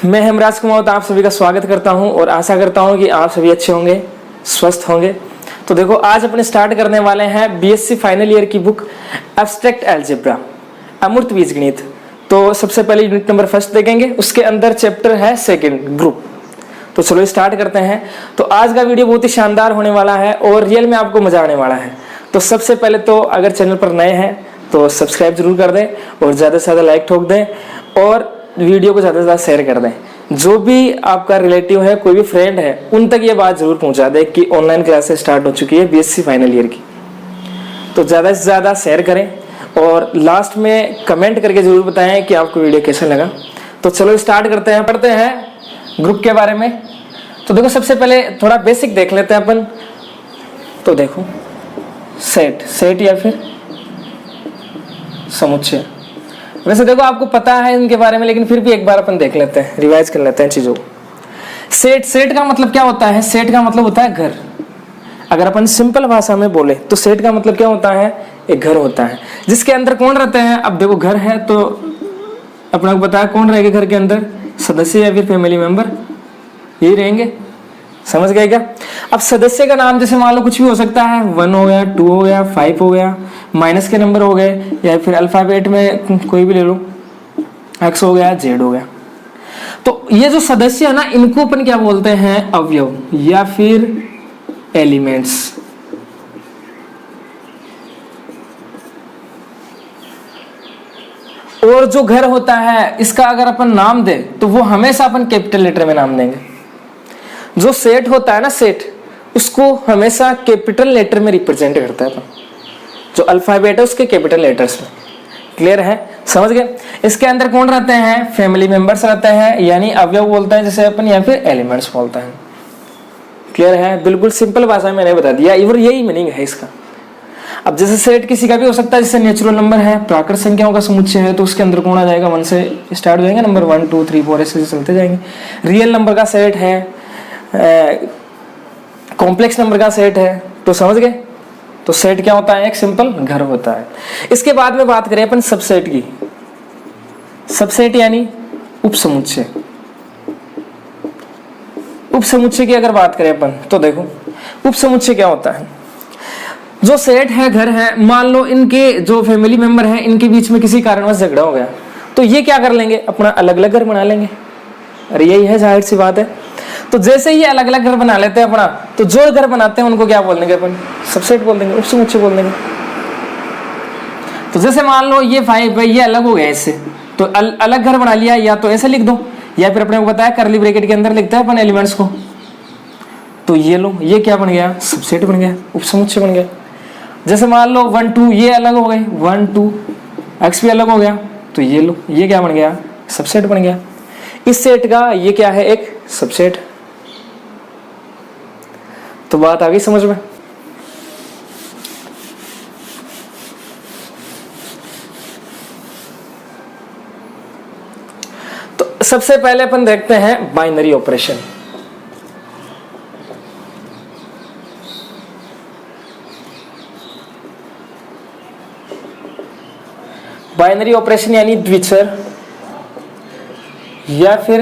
मैं हेमराज कुमार आप सभी का स्वागत करता हूं और आशा करता हूं कि आप सभी अच्छे होंगे, स्वस्थ होंगे। तो देखो, आज अपने स्टार्ट करने वाले हैं बीएससी फाइनल ईयर की बुक एब्स्ट्रैक्ट अलजेब्रा, अमूर्त बीजगणित। तो सबसे पहले यूनिट नंबर फर्स्ट देखेंगे, उसके अंदर चैप्टर है सेकंड, ग्रुप। तो चलो स्टार्ट करते हैं। तो आज का वीडियो बहुत ही शानदार होने वाला है और रियल में आपको मजा आने वाला है। तो सबसे पहले तो अगर चैनल पर नए हैं तो सब्सक्राइब जरूर कर दें और ज़्यादा से ज़्यादा लाइक ठोक दें और वीडियो को ज़्यादा से ज़्यादा शेयर कर दें। जो भी आपका रिलेटिव है, कोई भी फ्रेंड है, उन तक ये बात जरूर पहुंचा दें कि ऑनलाइन क्लासेस स्टार्ट हो चुकी है बीएससी फाइनल ईयर की। तो ज़्यादा से ज़्यादा शेयर करें और लास्ट में कमेंट करके जरूर बताएं कि आपको वीडियो कैसा लगा। तो चलो स्टार्ट करते हैं, पढ़ते हैं ग्रुप के बारे में। तो देखो, सबसे पहले थोड़ा बेसिक देख लेते हैं अपन। तो देखो, सेट या फिर समुच्चय। वैसे देखो, आपको पता है इनके बारे में, लेकिन फिर भी एक बार अपन देख लेते हैं, रिवाइज कर लेते हैं चीजों को। सेट का मतलब क्या होता है? सेट का मतलब होता है घर। अगर अपन सिंपल भाषा में बोले तो सेट का मतलब क्या होता है? एक घर होता है जिसके अंदर कौन रहते हैं। अब देखो, घर है तो अपने को पता है कौन रहेगा घर के अंदर, सदस्य या फिर फैमिली मेंबर, यही रहेंगे। समझ गए क्या? अब सदस्य का नाम जैसे मान लो कुछ भी हो सकता है, 1 हो गया, 2 हो गया, 5 हो गया, माइनस के नंबर हो गए, या फिर अल्फाबेट में कोई भी ले लो, एक्स हो गया, जेड हो गया। तो ये जो सदस्य है ना, इनको अपन क्या बोलते हैं? अवयव या फिर एलिमेंट्स। और जो घर होता है, इसका अगर अपन नाम दे तो वो हमेशा अपन कैपिटल लेटर में नाम देंगे। जो सेट होता है ना, सेट, उसको हमेशा कैपिटल लेटर में रिप्रेजेंट करता है अपन। जो अल्फाबेट है उसके कैपिटल लेटर्स में। क्लियर है? समझ गए? इसके अंदर कौन रहते हैं? फैमिली मेंबर्स रहते हैं, यानी अवयव बोलते हैं जैसे अपन, या फिर एलिमेंट्स बोलते हैं। क्लियर है? बिल्कुल सिंपल भाषा में मैंने बता दिया, और यही मीनिंग है इसका। अब जैसे सेट किसी का भी हो सकता है, जैसे नेचुरल नंबर है, प्राकृत संख्याओं का समुच्चय है, तो उसके अंदर कौन आ जाएगा? 1 से स्टार्ट हो जाएंगे नंबर, 1 2 3 4 ऐसे चलते जाएंगे। रियल नंबर का सेट है, कॉम्प्लेक्स नंबर का सेट है। तो समझ गए? तो सेट क्या होता है? एक सिंपल घर होता है। इसके बाद में बात करें अपन सबसेट की। सबसेट यानी उपसमुच्चय। उपसमुच्चय की अगर बात करें अपन, तो देखो उपसमुच्चय क्या होता है। जो सेट है, घर है, मान लो इनके जो फैमिली मेंबर हैं, इनके बीच में किसी कारणवश झगड़ा हो गया, तो ये क्या कर लेंगे? अपना अलग अलग घर बना लेंगे। अरे यही है, जाहिर सी बात है। तो जैसे ही अलग अलग घर बना लेते हैं अपना, तो जो घर बनाते हैं उनको क्या बोल देंगे अपन? सबसेट बोल देंगे, उपसमुच्चय बोल देंगे। तो जैसे मान लो ये 5 है, ये अलग हो गया इससे, तो अलग घर बना लिया, या तो ऐसे लिख दो, या फिर अपने को बताया करली ब्रैकेट के अंदर लिखते हैं अपन एलिमेंट्स को। तो ये लो, ये क्या बन गया? सबसेट बन गया, उपसमुच्चय बन गया। जैसे मान लो 1 2 ये अलग हो गए, 1 2 एक्स भी अलग हो गया, तो ये लो, ये क्या बन गया? सबसेट बन गया। इस सेट का ये क्या है? एक सबसेट। तो बात आ गई समझ में? तो सबसे पहले अपन देखते हैं बाइनरी ऑपरेशन। बाइनरी ऑपरेशन यानी द्विचर या फिर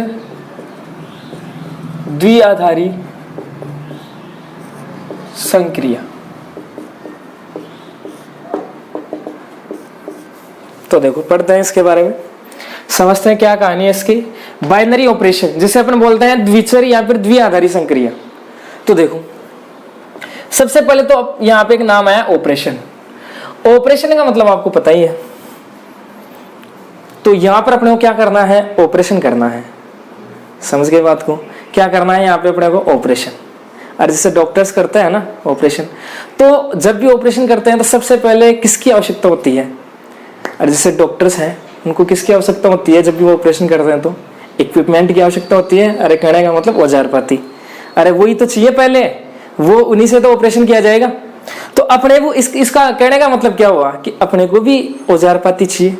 द्विआधारी संक्रिया। तो देखो, पढ़ते हैं इसके बारे में, समझते हैं क्या कहानी है इसकी। बाइनरी ऑपरेशन जिसे अपन बोलते हैं द्विचर या फिर द्विआधारी संक्रिया। तो देखो, सबसे पहले तो यहां पे एक नाम आया ऑपरेशन। ऑपरेशन का मतलब आपको पता ही है। तो यहां पर अपने को क्या करना है? ऑपरेशन करना है। समझ गए बात को? क्या करना है यहां पे अपने को? ऑपरेशन। और जैसे डॉक्टर्स करते हैं ना ऑपरेशन, तो जब भी ऑपरेशन करते हैं तो सबसे पहले किसकी आवश्यकता होती है? और जैसे डॉक्टर्स हैं, उनको किसकी आवश्यकता होती है जब भी वो ऑपरेशन करते हैं? तो इक्विपमेंट की आवश्यकता होती है। अरे कहने का मतलब औजार पाती। अरे वही तो चाहिए पहले, वो उन्हीं से तो ऑपरेशन किया जाएगा। तो अपने को इसका कहने का मतलब क्या हुआ कि अपने को भी औजार पाती चाहिए।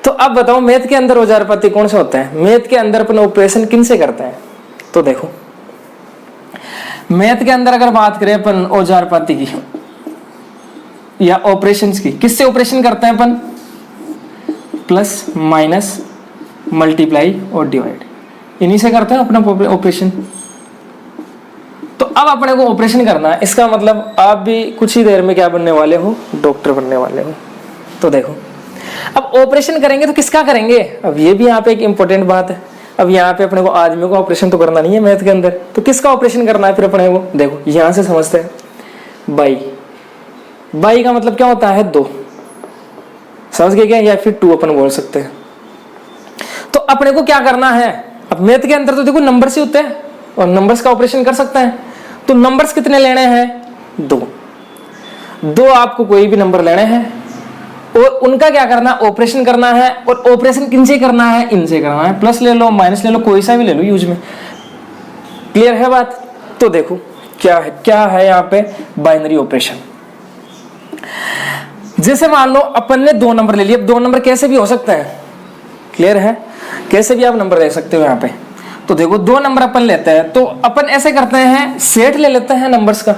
तो अब बताओ, मैथ के अंदर औजार पाती कौन से होते हैं? मैथ के अंदर अपन ऑपरेशन किन से करते हैं? तो देखो, मैथ के अंदर अगर बात करें अपन औजार पाती की या ऑपरेशंस की, किससे ऑपरेशन करते हैं अपन? प्लस, माइनस, मल्टीप्लाई और डिवाइड। इन्हीं से करते हैं अपना ऑपरेशन। तो अब अपने को ऑपरेशन करना है, इसका मतलब आप भी कुछ ही देर में क्या बनने वाले हो, डॉक्टर बनने वाले हो। तो देखो अब ऑपरेशन करेंगे तो किसका करेंगे, अब ये भी यहाँ पे एक इंपॉर्टेंट बात है। अब यहाँ पे अपने को आदमियों का ऑपरेशन तो करना नहीं है मैथ के अंदर, तो किसका ऑपरेशन करना है फिर अपने को, देखो यहां से समझते हैं। बाई, बाई का मतलब क्या होता है, 2, समझ गए क्या, या फिर 2 अपन बोल सकते हैं। तो अपने को क्या करना है, अब मैथ के अंदर तो देखो नंबर्स ही होते हैं और नंबर्स का ऑपरेशन कर सकते हैं। तो नंबर्स कितने लेने हैं, 2 आपको कोई भी नंबर लेने हैं और उनका क्या करना, ऑपरेशन करना है। और ऑपरेशन किनसे करना है, इनसे करना है। प्लस ले लो, माइनस ले लो, कोई सा भी ले लो यूज में। क्लियर है बात। तो देखो क्या है यहाँ पे बाइनरी ऑपरेशन। जैसे मान लो अपन ने 2 नंबर ले लिए, अब 2 नंबर कैसे भी हो सकते हैं, क्लियर है, कैसे भी आप नंबर ले सकते हो यहाँ पे। तो देखो 2 नंबर अपन लेते हैं, तो अपन ऐसे करते हैं, सेट ले लेते हैं नंबर्स का।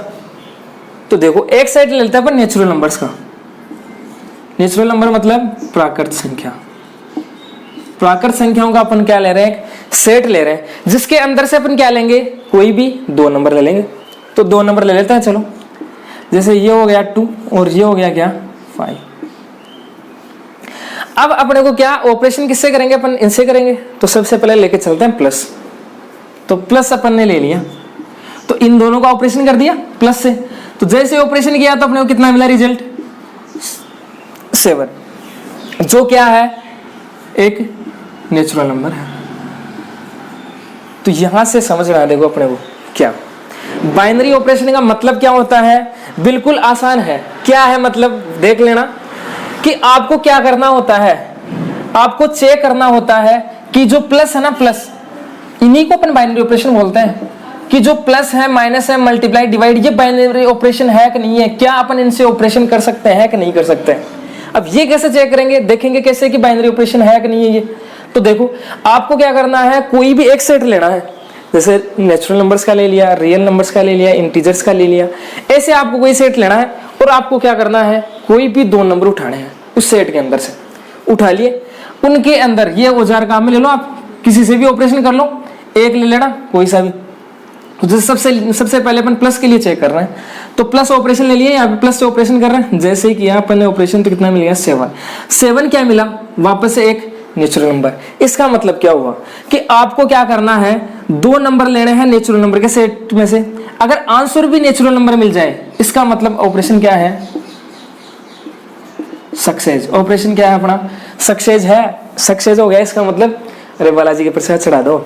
तो देखो एक सेट ले लेते हैं अपन नेचुरल नंबर्स का। नेचुरल नंबर मतलब प्राकृत संख्या। प्राकृत संख्याओं का अपन क्या ले रहे हैं, सेट ले रहे हैं, जिसके अंदर से अपन क्या लेंगे, कोई भी 2 नंबर ले लेंगे। तो 2 नंबर ले लेते हैं, चलो जैसे ये हो गया 2 और ये हो गया क्या 5। अब अपने को क्या ऑपरेशन किससे करेंगे, अपन इनसे करेंगे। तो सबसे पहले लेके चलते हैं प्लस। तो प्लस अपन ने ले लिया, तो इन दोनों का ऑपरेशन कर दिया प्लस से। तो जैसे ऑपरेशन किया तो अपने को कितना मिला रिजल्ट, 7, जो क्या है एक नेचुरल नंबर है। तो यहां से समझना है, देखो अपने को क्या बाइनरी ऑपरेशन का मतलब क्या होता है, बिल्कुल आसान है। क्या है मतलब, देख लेना कि आपको क्या करना होता है, आपको चेक करना होता है कि जो प्लस है ना, प्लस, इन्हीं को अपन बाइनरी ऑपरेशन बोलते हैं, कि जो प्लस है, माइनस है, मल्टीप्लाई, डिवाइड, ये बाइनरी ऑपरेशन है कि नहीं है, क्या अपन इनसे ऑपरेशन कर सकते हैं कि नहीं कर सकते हैं। अब ये कैसे चेक करेंगे, देखेंगे कैसे कि बाइनरी ऑपरेशन है कि नहीं है ये। तो देखो आपको क्या करना है, कोई भी एक सेट लेना है, जैसे नेचुरल नंबर्स का ले लिया, रियल नंबर्स का ले लिया, इंटीजर्स का ले लिया, ऐसे आपको कोई सेट लेना है और आपको क्या करना है, कोई भी 2 नंबर उठाने हैं उस सेट के अंदर से। उठा लिए, उनके अंदर ये औजार काम में ले लो, आप किसी से भी ऑपरेशन कर लो, एक ले लेना कोई सा भी। तो जैसे सबसे पहले अपन प्लस के लिए चेक कर रहे हैं, तो प्लस ऑपरेशन ले लिए, यहाँ पे प्लस से ऑपरेशन कर रहे हैं। जैसे ही किया अपन ने ऑपरेशन, तो कितना मिल गया 7 क्या मिला, वापस से एक नेचुरल नंबर। इसका मतलब क्या हुआ कि आपको क्या करना है, 2 नंबर लेने हैं नेचुरल नंबर के सेट में से। अगर आंसर भी नेचुरल नंबर मिल जाए, इसका मतलब ऑपरेशन क्या है, सक्सेस। ऑपरेशन क्या है अपना, सक्सेस है। सक्सेस हो गया, इसका मतलब अरे बालाजी के प्रसाद चढ़ा दो।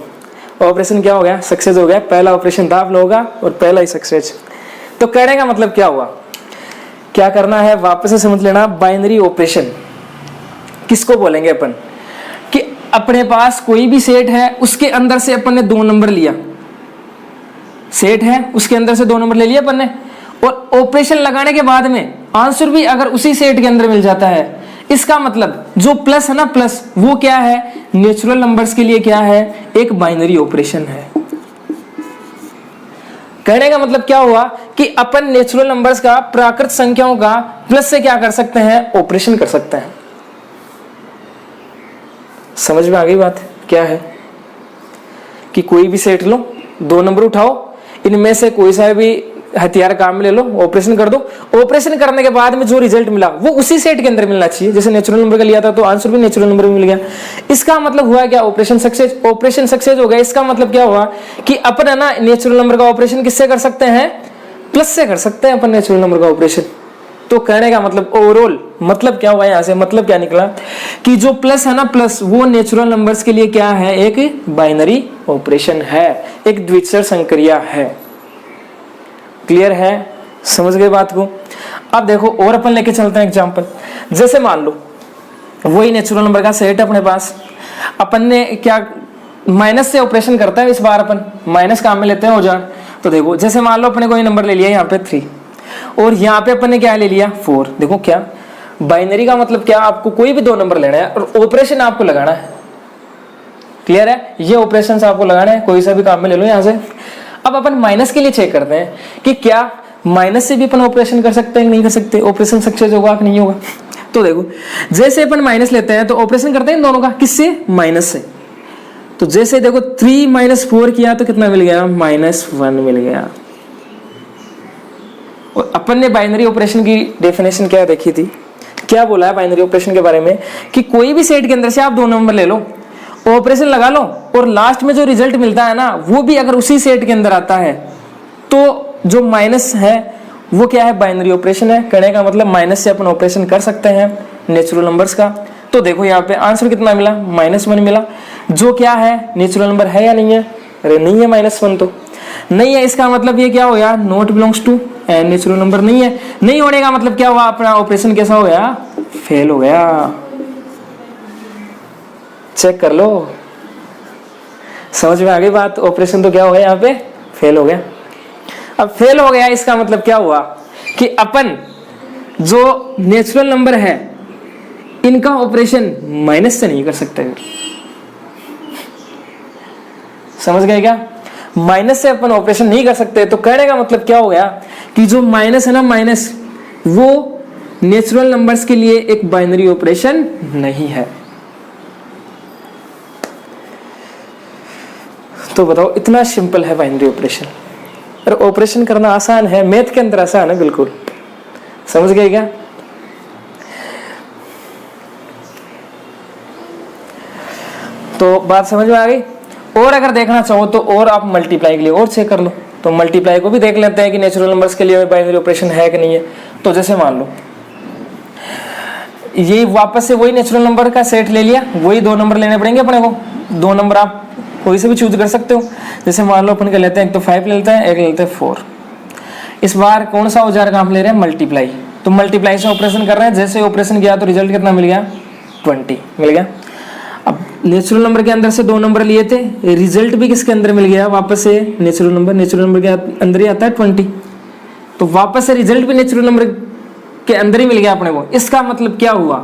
ऑपरेशन क्या हो गया, सक्सेस हो गया। पहला ऑपरेशन था आप लोगों का और पहला ही सक्सेस। तो कहने का मतलब क्या हुआ, क्या करना है वापस से समझ लेना। बाइनरी ऑपरेशन किसको बोलेंगे अपन, कि अपने पास कोई भी सेट है, उसके अंदर से अपन ने 2 नंबर लिया, सेट है उसके अंदर से 2 नंबर ले लिया अपन ने, और ऑपरेशन लगाने के बाद में आंसर भी अगर उसी सेट के अंदर मिल जाता है, इसका मतलब जो प्लस है ना, प्लस, वो क्या है, नेचुरल नंबर्स के लिए क्या है, एक बाइनरी ऑपरेशन है। कहने का मतलब क्या हुआ कि अपन नेचुरल नंबर्स का, प्राकृत संख्याओं का प्लस से क्या कर सकते हैं, ऑपरेशन कर सकते हैं। समझ में आ गई बात क्या है, कि कोई भी सेट लो, 2 नंबर उठाओ, इनमें से कोई सा भी हथियार काम में ले लो, ऑपरेशन कर दो। ऑपरेशन करने के बाद में जो रिजल्ट मिला वो उसी सेट के अंदर मिलना चाहिए। जैसे नेचुरल नंबर का लिया था तो आंसर भी नेचुरल नंबर में मिल गया। इसका मतलब हुआ क्या, ऑपरेशन सक्सेस। ऑपरेशन सक्सेस हो गया, इसका मतलब क्या हुआ कि अपन है ना नेचुरल नंबर का ऑपरेशन किससे कर सकते हैं, प्लस से कर सकते हैं अपन नेचुरल नंबर का ऑपरेशन। तो कहने का मतलब ओवरऑल मतलब क्या हुआ, यहां से मतलब क्या निकला कि जो प्लस है ना, प्लस, वो नेचुरल नंबर्स के लिए क्या है, एक बाइनरी ऑपरेशन है, एक द्विचर संक्रिया है। क्लियर है, समझ गए बात को। अब देखो और अपन लेके चलते हैं एग्जांपल। जैसे मान लो वही नेचुरल नंबर का सेट अपने पास, अपन ने क्या माइनस से ऑपरेशन करता है, इस बार अपन माइनस काम में लेते हैं औजार। तो देखो जैसे मान लो अपने कोई नंबर ले लिया यहाँ पे 3 और यहाँ पे अपन ने क्या ले लिया 4। देखो क्या बाइनरी का मतलब क्या, आपको कोई भी 2 नंबर लेना है और ऑपरेशन आपको लगाना है। क्लियर है, ये ऑपरेशन आपको लगाना है, कोई सा भी काम में ले लो यहाँ से। अब अपन माइनस के लिए चेक करते हैं कि क्या माइनस से भी अपन ऑपरेशन कर सकते हैं नहीं कर सकते, ऑपरेशन सक्सेस होगा कि नहीं होगा। तो देखो जैसे अपन माइनस लेते हैं तो ऑपरेशन करते हैं इन दोनों का, किससे, माइनस से। तो जैसे देखो 3 माइनस 4 किया तो कितना मिल गया, -1 मिल गया। और अपन ने बाइनरी ऑपरेशन की डेफिनेशन क्या देखी थी, क्या बोला है बाइनरी ऑपरेशन के बारे में, कि कोई भी सेट के अंदर से आप 2 नंबर ले लो, ऑपरेशन लगा लो, और लास्ट में जो रिजल्ट मिलता है ना वो भी अगर उसी सेट के अंदर आता है तो जो माइनस है वो क्या है, बाइनरी ऑपरेशन है। कहने का मतलब माइनस से अपन ऑपरेशन कर सकते हैं नेचुरल नंबर्स का। तो देखो यहाँ पे आंसर कितना मिला, -1 मिला, जो क्या है नेचुरल नंबर है या नहीं है, अरे नहीं है, -1 तो नहीं है। इसका मतलब ये क्या हो गया, not belongs to N, natural number नहीं है। नहीं होने का मतलब क्या हुआ, अपना ऑपरेशन कैसा हो गया, फेल हो गया। चेक कर लो, समझ में आ गई बात। ऑपरेशन तो क्या हो गया यहाँ पे, फेल हो गया। अब फेल हो गया इसका मतलब क्या हुआ कि अपन जो नेचुरल नंबर है इनका ऑपरेशन माइनस से नहीं कर सकते। समझ गए क्या, माइनस से अपन ऑपरेशन नहीं कर सकते। तो कहने का मतलब क्या हो गया कि जो माइनस है ना, माइनस वो नेचुरल नंबर्स के लिए एक बाइनरी ऑपरेशन नहीं है। तो बताओ, इतना सिंपल है बाइनरी ऑपरेशन। और ऑपरेशन करना आसान है, मैथ के अंदर आसान है बिल्कुल। समझ गए क्या, तो बात समझ में आ गई। और अगर देखना चाहो तो और आप मल्टीप्लाई के लिए और चेक कर लो, तो मल्टीप्लाई को भी देख लेते हैं कि नेचुरल नंबर्स के लिए बाइनरी ऑपरेशन है कि नहीं है। तो जैसे मान लो ये वापस से वही नेचुरल नंबर का सेट ले लिया, वही 2 नंबर लेने पड़ेंगे अपने को। 2 नंबर आप कोई से भी चूज कर सकते हो। जैसे मान लो अपन के लेते हैं, एक तो 5 ले लेते हैं, एक ले लेते हैं 4। इस बार कौन सा औजार काम ले रहे हैं, मल्टीप्लाई। तो मल्टीप्लाई से ऑपरेशन कर रहे हैं, जैसे ऑपरेशन किया तो रिजल्ट कितना मिल गया, 20 मिल गया। अब नेचुरल नंबर के अंदर से 2 नंबर लिए थे, रिजल्ट भी किसके अंदर मिल गया, वापस से नेचुरल नंबर के अंदर ही आता है 20। तो वापस से रिजल्ट भी नेचुरल नंबर के अंदर ही मिल गया अपने को। इसका मतलब क्या हुआ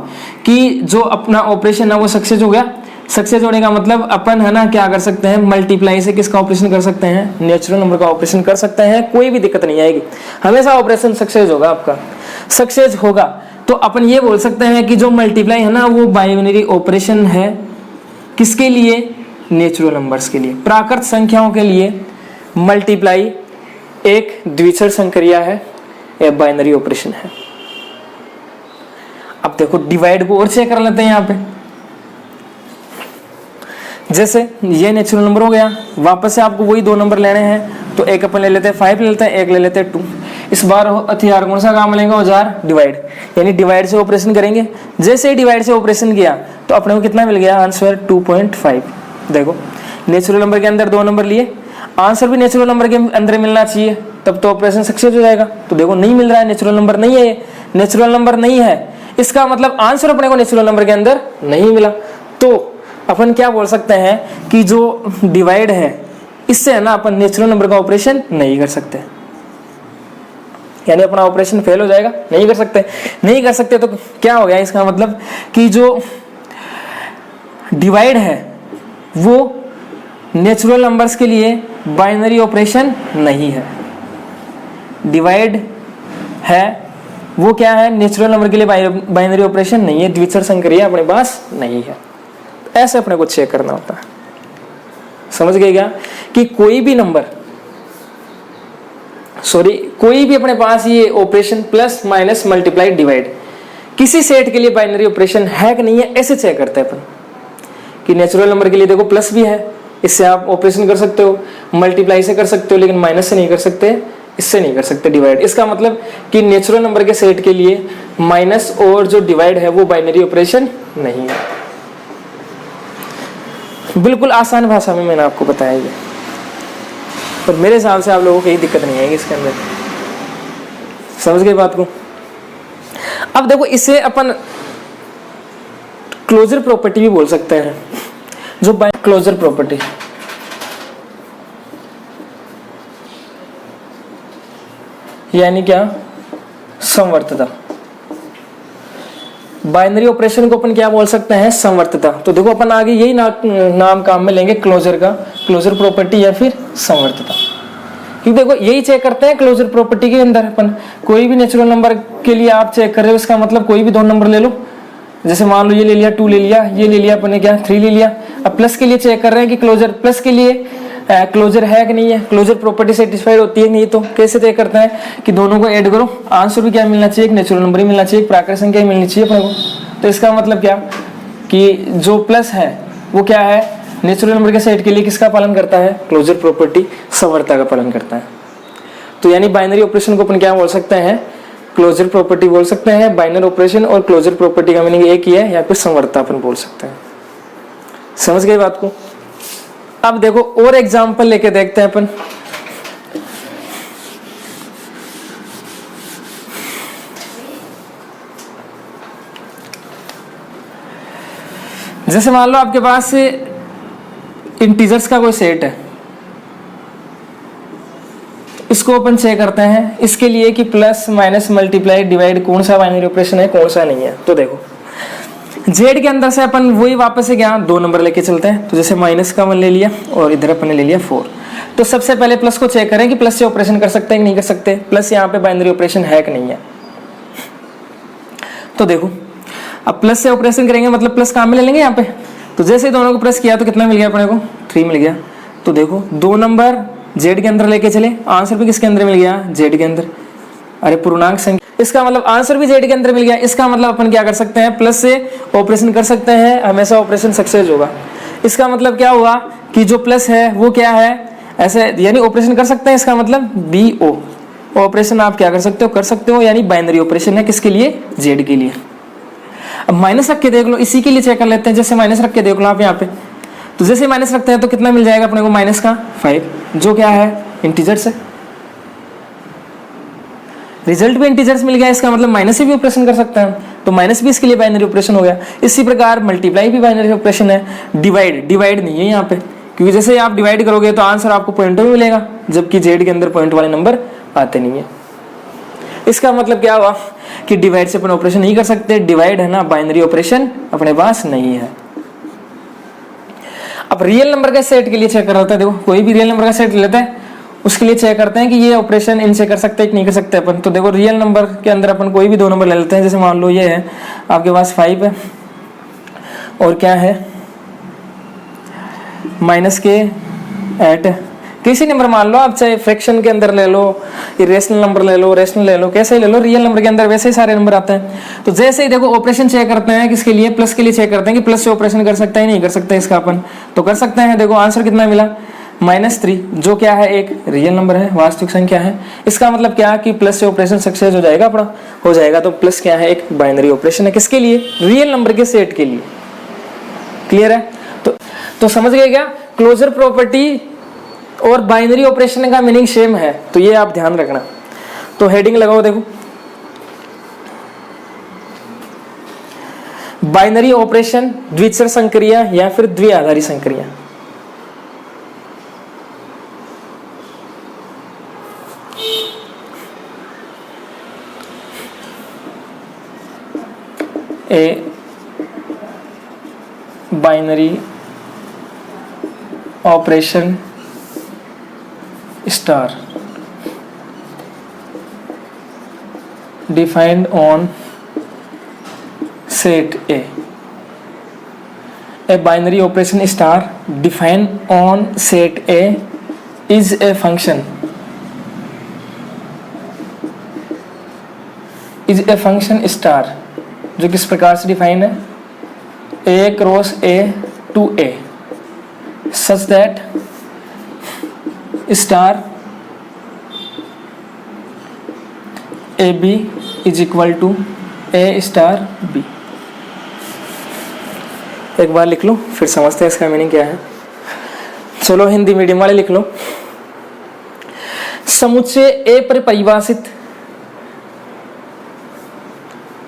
कि जो अपना ऑपरेशन है वो सक्सेस हो गया। सक्सेस होने का मतलब अपन है ना क्या कर सकते हैं, मल्टीप्लाई से किसका ऑपरेशन कर सकते हैं, नेचुरल नंबर का ऑपरेशन कर सकते हैं। कोई भी दिक्कत नहीं आएगी, हमेशा ऑपरेशन सक्सेस होगा, आपका सक्सेस होगा। तो अपन ये बोल सकते हैं कि जो मल्टीप्लाई है ना वो बाइनरी ऑपरेशन है, किसके लिए, नेचुरल नंबर्स के लिए। प्राकृत संख्याओं के लिए मल्टीप्लाई एक द्विचर संक्रिया है या बाइनरी ऑपरेशन है। अब देखो डिवाइड को और चेक कर लेते हैं यहाँ पे। जैसे ये नेचुरल नंबर हो गया, वापस से आपको वही 2 नंबर लेने हैं, तो एक अपन ले लेते हैं 5 ले लेते हैं, एक ले लेते हैं 2। इस बार हथियार कौन सा काम लेंगे, औजार डिवाइड, यानी डिवाइड से ऑपरेशन करेंगे। जैसे ही डिवाइड से ऑपरेशन किया तो अपने को कितना मिल गया, आंसर 2.5। देखो नेचुरल नंबर के अंदर 2 नंबर लिए, आंसर भी नेचुरल नंबर के अंदर मिलना चाहिए, तब तो ऑपरेशन सक्सेस हो जाएगा। तो देखो नहीं मिल रहा है, नेचुरल नंबर नहीं है, नेचुरल नंबर नहीं है, इसका मतलब आंसर अपने को नेचुरल नंबर के अंदर नहीं मिला। तो अपन क्या बोल सकते हैं कि जो डिवाइड है इससे है ना अपन नेचुरल नंबर का ऑपरेशन नहीं कर सकते, यानी अपना ऑपरेशन फेल हो जाएगा, नहीं कर सकते। नहीं कर सकते तो क्या हो गया, इसका मतलब कि जो डिवाइड है वो नेचुरल नंबर्स के लिए बाइनरी ऑपरेशन नहीं है। डिवाइड है वो क्या है, नेचुरल नंबर के लिए बाइनरी ऑपरेशन नहीं है, द्विचर संक्रिया अपने पास नहीं है। ऐसे अपने को चेक करना होता है। समझ गए क्या कि कोई भी नंबर, कोई भी अपने पास ये operation plus minus multiply divide किसी सेट के लिए बाइनरी ऑपरेशन है कि नहीं है, ऐसे चेक करते हैं अपन कि नेचुरल नंबर के लिए देखो प्लस भी है, इससे आप ऑपरेशन कर सकते हो, मल्टीप्लाई से कर सकते हो, लेकिन माइनस से नहीं कर सकते, इससे नहीं कर सकते डिवाइड। इसका मतलब कि नेचुरल नंबर के सेट के लिए माइनस और जो डिवाइड है वो बाइनरी ऑपरेशन नहीं है। बिल्कुल आसान भाषा में मैंने आपको बताया ये, पर मेरे हिसाब से आप लोगों को कोई दिक्कत नहीं आएगी इसके अंदर। समझ गए बात को। अब देखो इसे अपन क्लोजर प्रॉपर्टी भी बोल सकते हैं, जो क्लोजर प्रॉपर्टी यानी क्या, समवर्तता। बाइनरी ऑपरेशन को अपन क्या बोल सकते हैं, समवर्तता। तो देखो अपन आगे यही नाम काम में लेंगे क्लोजर का, क्लोजर प्रॉपर्टी या फिर समवर्तता। क्योंकि देखो यही चेक करते हैं क्लोजर प्रॉपर्टी के अंदर अपन, कोई भी नेचुरल नंबर के लिए आप चेक कर रहे हो, इसका मतलब कोई भी 2 नंबर ले लो, जैसे मान लो ये ले लिया 2 ले लिया, ये ले लिया अपने क्या 3 ले लिया। अब प्लस के लिए चेक कर रहे हैं कि क्लोजर प्लस के लिए क्लोजर है कि नहीं है, क्लोजर प्रॉपर्टी सेटिस्फाइड होती है नहीं, तो कैसे चेक करते हैं कि दोनों को ऐड करो, आंसर भी क्या मिलना चाहिए, एक नेचुरल नंबर ही मिलना चाहिए, एक प्राकृतिक संख्या ही मिलनी चाहिए अपने को। तो इसका मतलब क्या कि जो प्लस है वो क्या है, नेचुरल नंबर के सेट के लिए किसका पालन करता है, क्लोजर प्रॉपर्टी समवर्तता का पालन करता है। तो यानी बाइनरी ऑपरेशन को अपन क्या बोल सकते हैं, क्लोजर प्रॉपर्टी बोल सकते हैं। बाइनरी ऑपरेशन और क्लोजर प्रॉपर्टी का मीनिंग एक ही है, या फिर समवर्तता अपन बोल सकते हैं। समझ गए बात को। अब देखो और एग्जांपल लेके देखते हैं अपन। जैसे मान लो आपके पास इंटीजर्स का कोई सेट है, इसको अपन चेक करते हैं इसके लिए कि प्लस माइनस मल्टीप्लाई डिवाइड कौन सा बाइनरी ऑपरेशन है कौन सा नहीं है। तो देखो जेड के अंदर से अपन वही वापस से क्या 2 नंबर लेके चलते हैं। तो जैसे माइनस का 1 ले लिया और इधर अपन ने ले लिया 4। तो सबसे पहले प्लस को चेक करें कि प्लस से ऑपरेशन कर सकते हैं कि नहीं कर सकते, प्लस यहाँ पे बाइनरी ऑपरेशन है कि नहीं है। तो देखो अब प्लस से ऑपरेशन करेंगे मतलब प्लस कहाँ में ले लेंगे यहाँ पे। तो जैसे ही दोनों को प्रेस किया तो कितना मिल गया अपने को 3 मिल गया। तो देखो 2 नंबर जेड के अंदर लेके चले, आंसर भी किसके अंदर मिल गया, जेड के अंदर। अरे पूर्णांक संख्या, इसका मतलब आंसर भी जेड के अंदर मिल गया। इसका मतलब अपन क्या कर सकते हैं, प्लस से ऑपरेशन कर सकते हैं, हमेशा ऑपरेशन सक्सेस होगा। इसका मतलब क्या हुआ कि जो प्लस है वो क्या है, ऐसे यानी ऑपरेशन कर सकते हैं। इसका मतलब BO ऑपरेशन आप क्या कर सकते हो, यानी बाइनरी ऑपरेशन है किसके लिए, जेड के लिए। अब माइनस रख के देख लो, इसी के लिए चेक कर लेते हैं। जैसे माइनस रख के देख लो आप यहाँ पे, तो जैसे माइनस रखते हैं तो कितना मिल जाएगा अपने को, माइनस का 5, जो क्या है इंटीजर्स है। रिजल्ट भी इंटीजर्स मिल गया, इसका मतलब माइनस से भी ऑपरेशन कर सकते हैं, तो माइनस भी इसके लिए बाइनरी ऑपरेशन हो गया। इसी प्रकार मल्टीप्लाई भी बाइनरी ऑपरेशन है। डिवाइड नहीं है यहाँ पे, क्योंकि जैसे आप डिवाइड करोगे तो आंसर आपको पॉइंटों में मिलेगा, जबकि जेड के अंदर पॉइंट वाले नंबर आते नहीं है। इसका मतलब क्या हुआ कि डिवाइड से अपन ऑपरेशन नहीं कर सकते, डिवाइड है ना बाइनरी ऑपरेशन अपने पास नहीं है। अब रियल नंबर के सेट के लिए चेक कर रहा था, देखो कोई भी रियल नंबर का सेट लेता है उसके लिए चेक करते हैं कि ये ऑपरेशन इनसे कर सकते हैं कि नहीं कर सकते अपन। तो देखो रियल नंबर के अंदर अपन कोई भी 2 नंबर ले लेते हैं। जैसे मान लो ये है आपके पास 5 है और क्या है माइनस के 8 है। किसी नंबर मान लो आप, चाहे फ्रैक्शन के अंदर ले लो, इरेशनल नंबर ले लो, रेशनल ले लो, कैसे ले लो, रियल नंबर के अंदर वैसे ही सारे नंबर आते हैं। तो जैसे ही देखो ऑपरेशन चेक करते हैं किसके लिए, प्लस के लिए चेक करते हैं कि प्लस से ऑपरेशन कर सकता है नहीं कर सकता है इसका अपन, तो कर सकते हैं। देखो आंसर कितना मिला -3, जो क्या है एक रियल नंबर है, वास्तविक संख्या है। इसका मतलब क्या कि प्लस से ऑपरेशन सक्सेस हो जाएगा अपना, हो जाएगा। तो प्लस क्या है, एक बाइनरी ऑपरेशन है किसके लिए, रियल नंबर के सेट के लिए। क्लियर है। तो समझ गए क्या, क्लोजर प्रॉपर्टी और बाइनरी ऑपरेशन का मीनिंग सेम है, तो ये आप ध्यान रखना। तो हेडिंग लगाओ, देखो बाइनरी ऑपरेशन, द्विचर संक्रिया या फिर द्विआधारी संक्रिया। A binary operation star defined on set A. A binary operation star defined on set A is a function star जो किस प्रकार से डिफाइन है, A cross A to A such that star AB is equal to A star B। एक बार लिख लो फिर समझते हैं इसका मीनिंग क्या है। चलो हिंदी मीडियम वाले लिख लो। समुच्चय A पर परिभाषित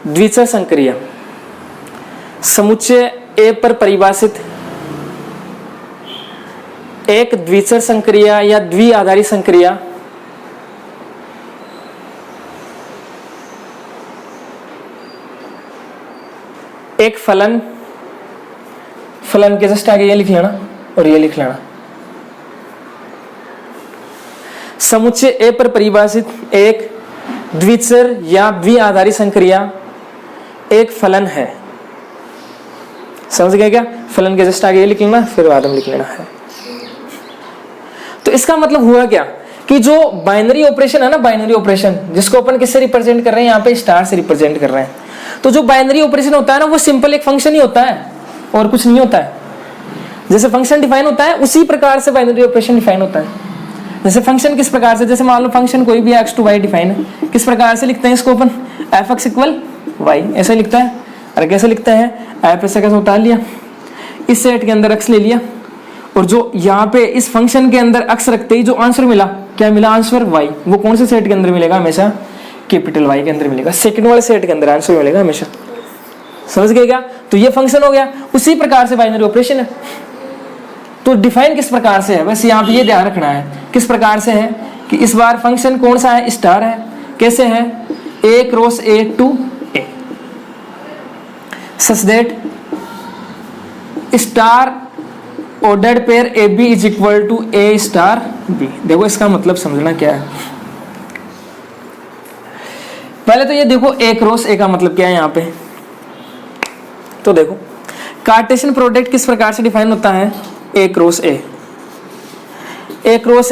द्विचर संक्रिया, समुच्चय A पर परिभाषित एक द्विचर संक्रिया या द्विआधारी संक्रिया एक फलन के जस्ट आगे ये लिख लेना और ये लिख लेना। समुच्चय A पर परिभाषित एक द्विचर या द्विआधारी संक्रिया एक फलन है समझ गए क्या? फलन के जस्ट आगे ये लिख लेना, फिर बाद में लिख लेना है। तो इसका मतलब हुआ क्या कि जो बाइनरी ऑपरेशन है ना, बाइनरी ऑपरेशन जिसको अपन किससे रिप्रेजेंट कर रहे हैं, यहाँ पे स्टार से रिप्रेजेंट कर रहे हैं। तो जो बाइनरी ऑपरेशन होता है ना, वो सिंपल एक फंक्शन ही होता है और कुछ नहीं होता है। जैसे फंक्शन डिफाइन होता है उसी प्रकार से बाइनरी ऑपरेशन डिफाइन होता है। जैसे फंक्शन किस प्रकार से, जैसे मान लो फंक्शन कोई भी x to y डिफाइन है, किस प्रकार से लिखते हैं इसको अपन, f(x = y) ऐसे लिखता है। और कैसे लिखते हैं, f ऐसे कैसे उतार लिया, इस सेट के अंदर x ले लिया, और जो यहाँ पे इस फंक्शन के अंदर x रखते ही जो आंसर मिला, क्या मिला आंसर y, वो कौन से सेट के अंदर मिलेगा, हमेशा कैपिटल Y के अंदर मिलेगा, सेकंड वाले सेट के अंदर आंसर मिलेगा हमेशा। समझ गए क्या? तो ये फंक्शन हो गया। उसी प्रकार से बाइनरी ऑपरेशन है। तो डिफाइन किस प्रकार से है, बस यहाँ पे ये ध्यान रखना है किस प्रकार से है कि इस बार फंक्शन कौन सा है, स्टार है। कैसे है, a cross a to a such that star ordered pair AB is equal to A star B। देखो इसका मतलब समझना क्या है। पहले तो ये देखो a क्रॉस a का मतलब क्या है यहाँ पे। तो देखो कार्टेशियन प्रोडक्ट किस प्रकार से डिफाइन होता है, a क्रॉस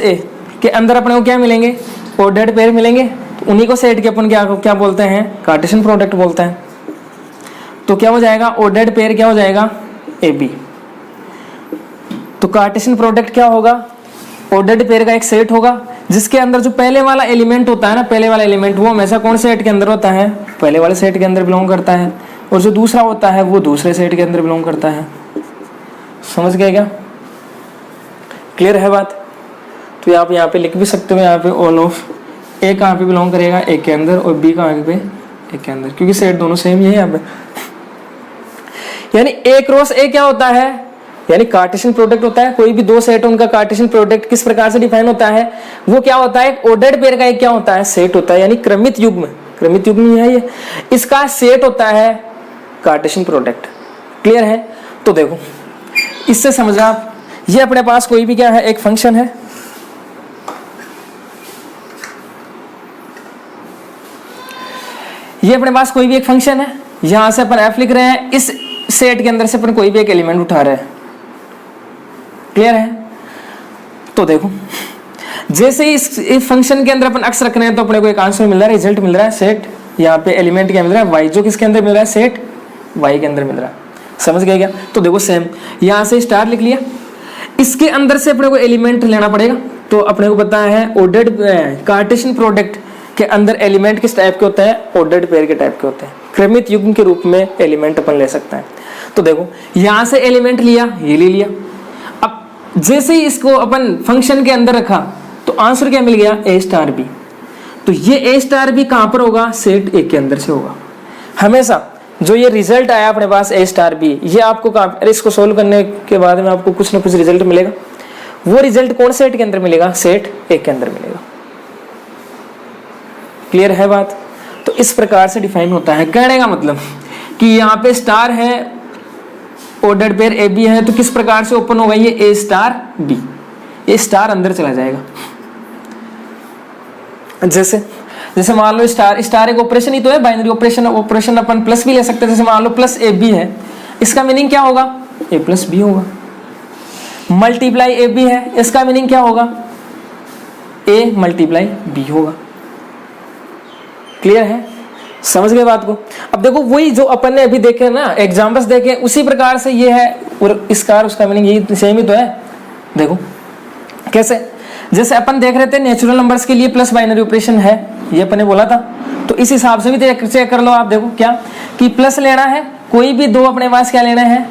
a के अंदर अपने को क्या मिलेंगे, ऑर्डर्ड पेयर मिलेंगे। तो उन्हीं को सेट के अपन क्या बोलते हैं, कार्टेशियन प्रोडक्ट बोलते हैं। तो क्या हो जाएगा, ऑर्डर्ड पेयर क्या हो जाएगा, AB। तो कार्टेशियन प्रोडक्ट क्या होगा, ऑर्डर्ड पेयर का एक सेट होगा जिसके अंदर जो पहले वाला एलिमेंट होता है ना, पहले वाला एलिमेंट वो हमेशा कौन सेट के अंदर होता है, पहले वाले सेट के अंदर बिलोंग करता है, और जो दूसरा होता है वो दूसरे सेट के अंदर बिलोंग करता है। समझ गए क्या? क्लियर है बात? तो आप यहाँ पे लिख भी सकते हो, यहाँ पे ऑल ऑफ ए कहाँ पे बिलोंग करेगा, ए के अंदर, और बी कहाँ पे, ए के अंदर, क्योंकि सेट दोनों सेम ही है यहाँ पे। यानी ए क्रॉस ए क्या होता है, यानी कार्टेशियन प्रोडक्ट होता है। कोई भी दो सेट उनका कार्टेशियन प्रोडक्ट किस प्रकार से डिफाइन होता है, वो क्या होता है, ऑर्डर्ड पेयर का एक क्या होता है, सेट होता है, यानी क्रमित युग्म, क्रमित युग्म है ये, इसका सेट होता है कार्टेशियन प्रोडक्ट। क्लियर है? तो देखो इससे समझना आप, ये अपने पास कोई भी क्या है, एक फंक्शन है, ये अपने पास कोई भी एक फंक्शन है, यहां से अपन f लिख रहे हैं, इस सेट के अंदर से अपन कोई भी एक एलिमेंट उठा रहे हैं। क्लियर है? तो देखो जैसे ही इस फंक्शन के अंदर अपन x रख रहे हैं तो अपने को एक आंसर मिल रहा है, रिजल्ट मिल रहा है, सेट, यहाँ पे एलिमेंट क्या मिल रहा है, y, जो किसके अंदर मिल रहा है, सेट y के अंदर मिल रहा है। समझ गए क्या? तो देखो सेम, यहाँ से स्टार लिख लिया, इसके अंदर से अपने को एलिमेंट लेना पड़ेगा। तो अपने को पता है ऑर्डर्ड कार्टेशियन प्रोडक्ट के अंदर एलिमेंट किस टाइप के होते हैं, ऑर्डर्ड पेयर के टाइप के होते हैं, क्रमित युग्म के रूप में एलिमेंट अपन ले सकते हैं। तो देखो यहाँ से एलिमेंट लिया, ये ले लिया, अब जैसे ही इसको अपन फंक्शन के अंदर रखा तो आंसर क्या मिल गया, A स्टार B। तो ये A स्टार B कहाँ पर होगा, सेट A के अंदर से होगा हमेशा। जो ये रिजल्ट आया अपने पास A स्टार B, ये आपको अरे इसको सोल्व करने के बाद में आपको कुछ ना कुछ रिजल्ट मिलेगा, वो रिजल्ट कौन सेट के अंदर मिलेगा, सेट A के अंदर मिलेगा। क्लियर है बात? तो इस प्रकार से डिफाइन होता है। कहने का मतलब कि यहाँ पे स्टार है, ऑर्डर्ड पेयर ए बी है, तो किस प्रकार से ओपन होगा ये ए स्टार बी, ये स्टार अंदर चला जाएगा। जैसे मान लो स्टार एक ऑपरेशन ही तो है, बाइनरी ऑपरेशन अपन प्लस भी ले सकते हैं। जैसे मान लो प्लस ए बी है, इसका मीनिंग क्या होगा, ए प्लस बी होगा। मल्टीप्लाई ए बी है, इसका मीनिंग क्या होगा, ए मल्टीप्लाई बी होगा। क्लियर है? समझ गए बात को? अब देखो वही जो अपन ने अभी देखे ना एग्जांपल्स देखे, उसी प्रकार से ये है, और इसका उसका मीनिंग यही सेम ही तो है। देखो कैसे, जैसे अपन देख रहे थे नेचुरल नंबर्स के लिए प्लस बाइनरी ऑपरेशन है, ये अपन ने बोला था, तो इस हिसाब से भी चेक कर लो आप। देखो क्या कि प्लस लेना है, कोई भी दो अपने पास क्या लेना है,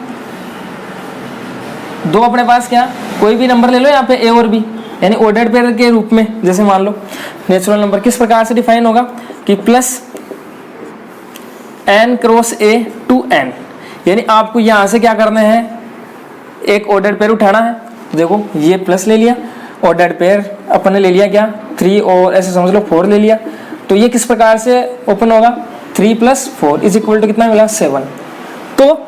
दो अपने पास क्या, कोई भी नंबर ले लो यहाँ पे ए और बी, यानी ऑर्डर्ड पेयर के रूप में। जैसे मान लो नेचुरल नंबर किस प्रकार से डिफाइन होगा कि plus n cross a to n, यानी आपको यहां से क्या करना है, एक ऑर्डर्ड पेयर उठाना है। देखो ये प्लस ले लिया, ऑर्डर्ड पेयर अपन ने ले लिया क्या 3, और ऐसे समझ लो 4 ले लिया, तो ये किस प्रकार से ओपन होगा, 3 + 4 इज इक्वल टू कितना मिला, 7। तो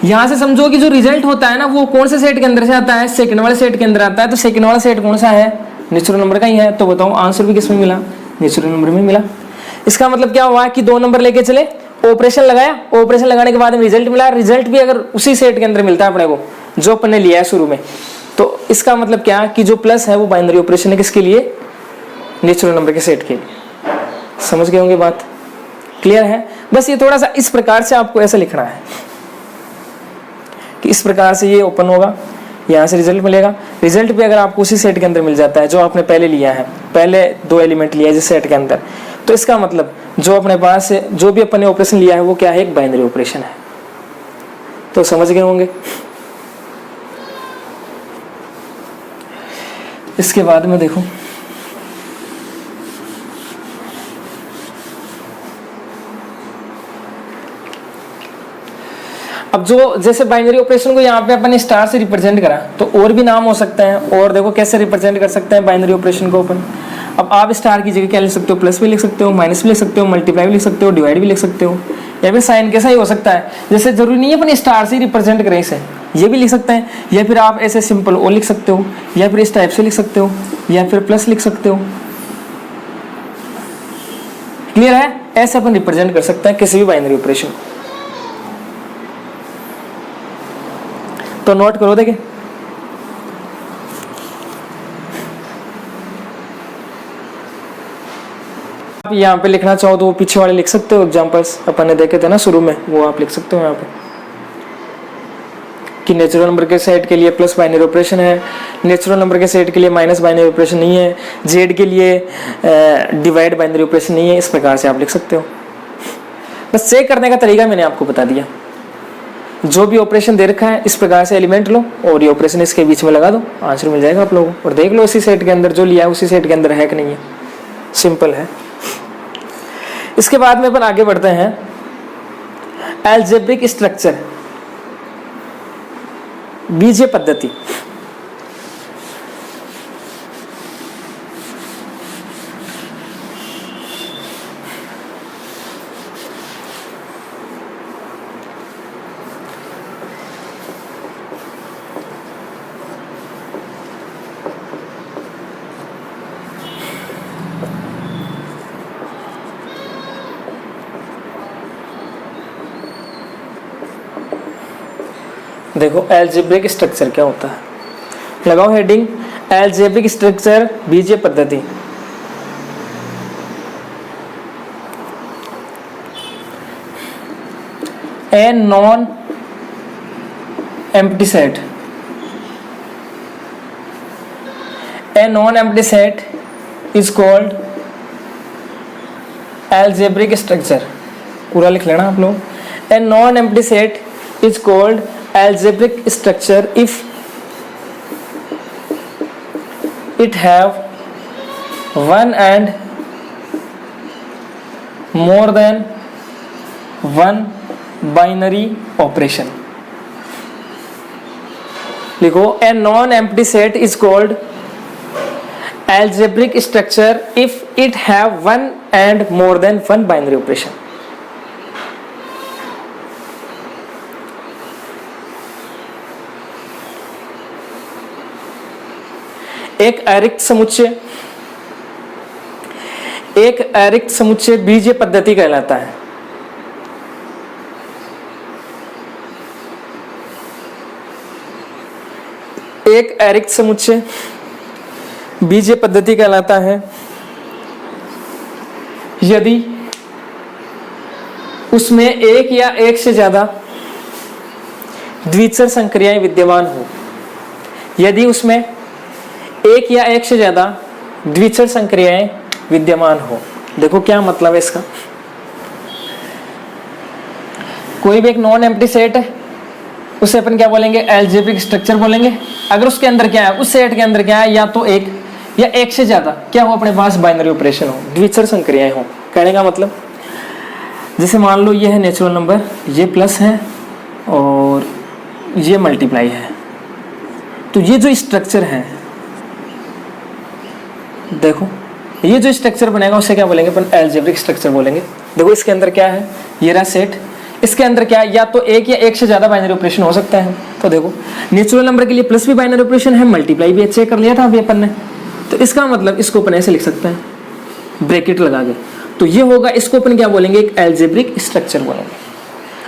यहां से समझो कि जो रिजल्ट होता है ना वो कौन से सेट के अंदर से आता है, सेकंड वाले सेट के अंदर आता है। तो सेकंड वाला सेट कौन सा है, नेचुरल नंबर का ही है। तो बताओ आंसर भी किस में मिला, नेचुरल नंबर में मिला। इसका मतलब क्या हुआ कि दो नंबर लेके चले ऑपरेशन लगाया, ऑपरेशन लगाने के बाद में रिजल्ट मिला, रिजल्ट भी अगर उसी सेट के अंदर मिलता है अपने को जो अपन ने लिया है शुरू में, तो इसका मतलब क्या कि जो प्लस है वो बाइनरी ऑपरेशन है किसके लिए, नेचुरल नंबर के सेट के लिए। समझ गए होंगे बात, क्लियर है। बस ये थोड़ा सा इस प्रकार से आपको ऐसा लिखना है कि इस प्रकार से ये ओपन होगा, यहाँ से रिजल्ट मिलेगा, रिजल्ट भी अगर आपको उसी सेट के अंदर मिल जाता है जो आपने पहले लिया है, पहले 2 एलिमेंट लिया है जिस सेट के अंदर, तो इसका मतलब जो अपने पास जो भी अपन ने ऑपरेशन लिया है वो क्या है, एक बाइनरी ऑपरेशन है। तो समझ गए होंगे। इसके बाद में देखो अब जो जैसे बाइनरी ऑपरेशन को यहाँ पे अपन ने स्टार से रिप्रेजेंट करा, तो और भी नाम हो सकते हैं। और देखो कैसे रिप्रेजेंट कर सकते हैं बाइनरी ऑपरेशन को अपन। अब आप स्टार की जगह क्या लिख सकते हो, प्लस भी लिख सकते हो, माइनस भी लिख सकते हो, मल्टीप्लाई भी लिख सकते हो, डिवाइड भी लिख सकते हो, या फिर साइन कैसा ही हो सकता है। जैसे जरूरी नहीं है अपन स्टार से रिप्रेजेंट करें इसे, ये भी लिख सकते हैं, या फिर आप ऐसे सिंपल ओ लिख सकते हो, या फिर इस टाइप से लिख सकते हो, या फिर प्लस लिख सकते हो। क्लियर है, ऐसे अपन रिप्रेजेंट कर सकते हैं किसी भी बाइनरी ऑपरेशन। तो नोट करो देखिए, आप यहाँ पे लिखना चाहो तो वो पीछे वाले लिख सकते हो, एग्जांपल्स अपन ने देखे थे ना शुरू में, वो आप लिख सकते हो यहाँ पे कि नेचुरल नंबर के सेट के लिए प्लस बाइनरी ऑपरेशन है, नेचुरल नंबर के सेट के लिए माइनस बाइनरी ऑपरेशन नहीं है, जेड के लिए डिवाइड बाइनरी ऑपरेशन नहीं है। इस प्रकार से आप लिख सकते हो। बस चेक करने का तरीका मैंने आपको बता दिया। जो भी ऑपरेशन दे रखा है इस प्रकार से एलिमेंट लो और ये ऑपरेशन इसके बीच में लगा दो, आंसर मिल जाएगा आप लोगों को। और देख लो इसी सेट के अंदर जो लिया है उसी सेट के अंदर है कि नहीं है, सिंपल है। इसके बाद में अपन आगे बढ़ते हैं, अलजेब्रिक स्ट्रक्चर, बीजीय पद्धति। देखो अलजेब्रिक स्ट्रक्चर क्या होता है, लगाओ हेडिंग अलजेब्रिक स्ट्रक्चर बीजीय पद्धति। A non empty set, a non empty set is called algebraic structure. पूरा लिख लेना आप लोग। A non empty set is called algebraic structure if it have one and more than one binary operation। लिखो, a non-empty set is called algebraic structure if it have one and more than one binary operation। एक अरिक्त समुच्चय, एक अरिक्त समुच्चय बीजीय पद्धति कहलाता है। एक अरिक्त समुच्चय बीजीय पद्धति कहलाता है यदि उसमें एक या एक से ज्यादा द्विचर संक्रियाएं विद्यमान हो। यदि उसमें एक या एक से ज्यादा द्विचर संक्रियाएं विद्यमान हो। देखो क्या मतलब है इसका। कोई भी एक नॉन एम्प्टी सेट है, उसे अपन क्या बोलेंगे, अलजेब्रिक स्ट्रक्चर बोलेंगे। अगर उसके अंदर क्या है, उस सेट के अंदर क्या है, या तो एक या एक से ज्यादा क्या हो अपने पास बाइनरी ऑपरेशन हो, द्विचर संक्रियाएं हो। कहने का मतलब जैसे मान लो ये है नेचुरल नंबर, ये प्लस है और ये मल्टीप्लाई है, तो ये जो स्ट्रक्चर है, देखो ये जो स्ट्रक्चर बनेगा उसे क्या बोलेंगे अपन, अलजेब्रिक स्ट्रक्चर बोलेंगे। देखो इसके अंदर क्या है, ये रहा सेट, इसके अंदर क्या है, या तो एक या एक से ज्यादा बाइनरी ऑपरेशन हो सकता है। तो देखो नेचुरल नंबर के लिए प्लस भी बाइनरी ऑपरेशन है, मल्टीप्लाई भी चेक कर लिया था अभी अपन ने। तो इसका मतलब इसको अपन ऐसे लिख सकते हैं ब्रैकेट लगा के, तो ये होगा, इसको अपन क्या बोलेंगे, एक एल्जेब्रिक स्ट्रक्चर बोलेंगे।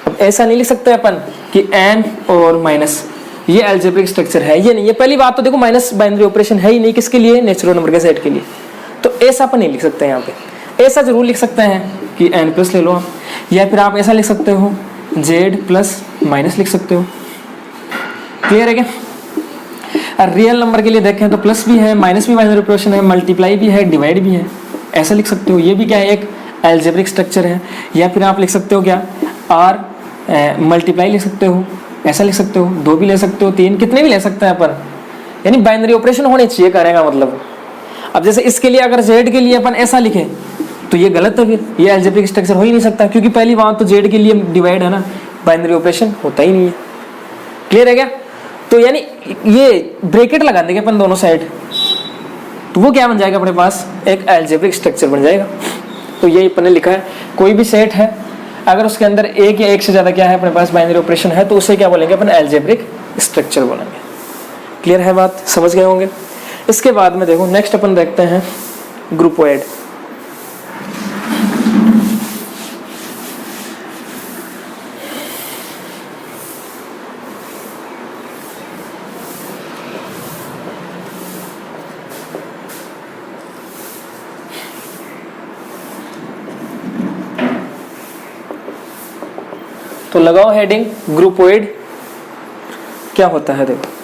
अब ऐसा नहीं लिख सकते अपन कि n और माइनस, ये एल्जेब्रिक स्ट्रक्चर है, ये नहीं है। पहली बात तो देखो माइनस बाइनरी ऑपरेशन है ही नहीं, किसके लिए, नेचुरल नंबर के सेट के लिए, तो ऐसा अपन नहीं लिख सकते यहाँ पे। ऐसा जरूर लिख सकते हैं कि n प्लस ले लो आप, या फिर आप ऐसा लिख सकते हो z प्लस माइनस लिख सकते हो। क्लियर है क्या? और रियल नंबर के लिए देखें तो प्लस भी है, माइनस भी बाइनरी ऑपरेशन है, मल्टीप्लाई भी है, डिवाइड भी है, ऐसा लिख सकते हो। ये भी क्या है, एक एल्जेब्रिक स्ट्रक्चर है। या फिर आप लिख सकते हो क्या, r मल्टीप्लाई लिख सकते हो, ऐसा लिख सकते हो, 2 भी ले सकते हो, 3, कितने भी ले सकते हैं अपन, यानी बाइनरी ऑपरेशन होने चाहिए कहने का मतलब। अब जैसे इसके लिए अगर z के लिए अपन ऐसा लिखें तो ये गलत है, फिर ये एल्जेब्रिक स्ट्रक्चर हो ही नहीं सकता, क्योंकि पहली बात तो z के लिए डिवाइड है ना, बाइनरी ऑपरेशन होता ही नहीं है। क्लियर है क्या? तो यानी ये ब्रैकेट लगा देंगे अपन दोनों साइड, तो वो क्या बन जाएगा अपने पास, एक एल्जेब्रिक स्ट्रक्चर बन जाएगा। तो यही अपन ने लिखा है, कोई भी सेट है अगर उसके अंदर एक या एक से ज्यादा क्या है अपने पास बाइनरी ऑपरेशन है, तो उसे क्या बोलेंगे अपन, एल्जेब्रिक स्ट्रक्चर बोलेंगे। क्लियर है बात, समझ गए होंगे। इसके बाद में देखो नेक्स्ट अपन देखते हैं ग्रुपोइड। तो लगाओ हेडिंग ग्रुपोइड। क्या होता है देखो,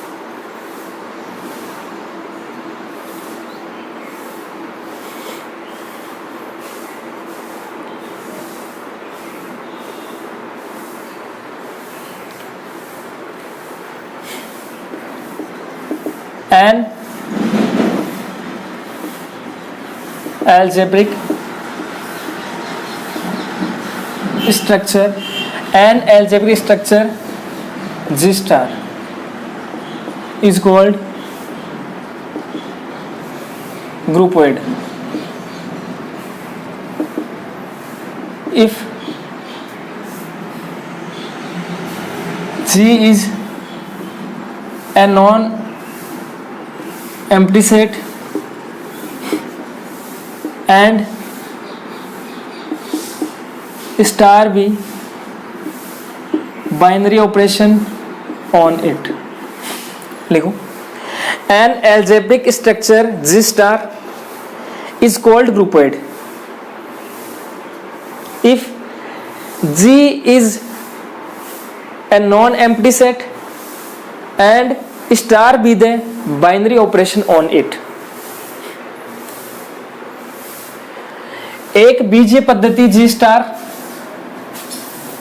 an algebraic structure, an algebraic structure G star is called groupoid if G is a non-empty set and star be binary operation on it. लिखो, an algebraic structure G star is called groupoid if G is a non-empty set and star be the binary operation on it. एक बीजीय पद्धति G star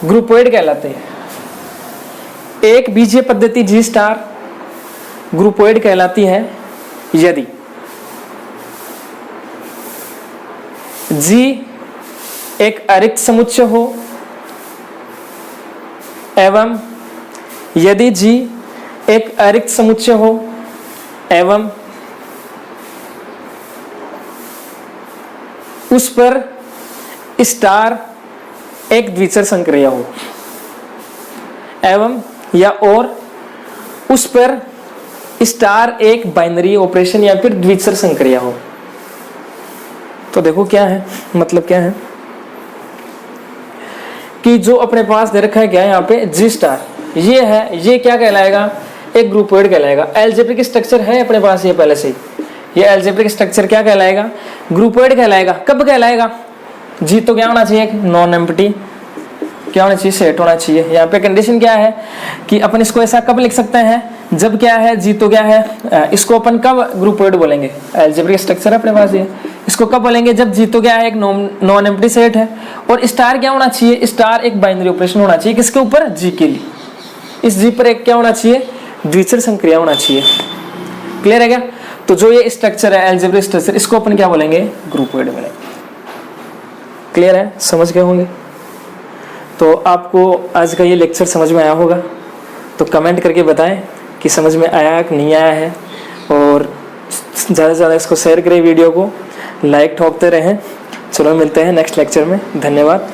groupoid कहलाते हैं। एक बीजीय पद्धति G star groupoid कहलाती है यदि G एक अरिक्त समुच्चय हो एवं यदि G एक अरिक्त समुच्चय हो एवं उस पर स्टार एक द्विचर संक्रिया हो एवं या और उस पर स्टार एक बाइनरी ऑपरेशन या फिर द्विचर संक्रिया हो। तो देखो क्या है, मतलब क्या है कि जो अपने पास दे रखा है क्या है यहाँ पे G स्टार, ये है, ये क्या कहलाएगा, एक ग्रुपोइड कहलाएगा। एल्जेब्रिक स्ट्रक्चर है अपने पास ये पहले से ही, ये एल्जेब्रिक स्ट्रक्चर क्या कहलाएगा, ग्रुपोइड कहलाएगा। कब कहलाएगा, G तो क्या होना चाहिए, एक नॉन एम्प्टी क्या होना चाहिए, सेट होना चाहिए। यहाँ पे कंडीशन क्या है कि अपन इसको ऐसा कब लिख सकते हैं, जब क्या है G तो क्या है, इसको अपन कब ग्रुपोइड बोलेंगे, एल्जेब्रिक स्ट्रक्चर है अपने पास ये, इसको कब बोलेंगे, जब G तो क्या है, एक नॉन एम्प्टी सेट है और स्टार क्या होना चाहिए, स्टार एक बाइनरी ऑपरेशन होना चाहिए किसके ऊपर, G के लिए। इस G पर एक क्या होना चाहिए, द्विचर संक्रिया होना चाहिए। क्लियर है क्या? तो जो ये स्ट्रक्चर है एल्जेब्रिक स्ट्रक्चर, इसको अपन क्या बोलेंगे, ग्रुपोइड बोलेंगे। क्लियर है, समझ गए होंगे। तो आपको आज का ये लेक्चर समझ में आया होगा, तो कमेंट करके बताएं कि समझ में आया कि नहीं आया है, और ज़्यादा से ज़्यादा इसको शेयर करें, वीडियो को लाइक ठोकते रहें। चलो मिलते हैं नेक्स्ट लेक्चर में, धन्यवाद।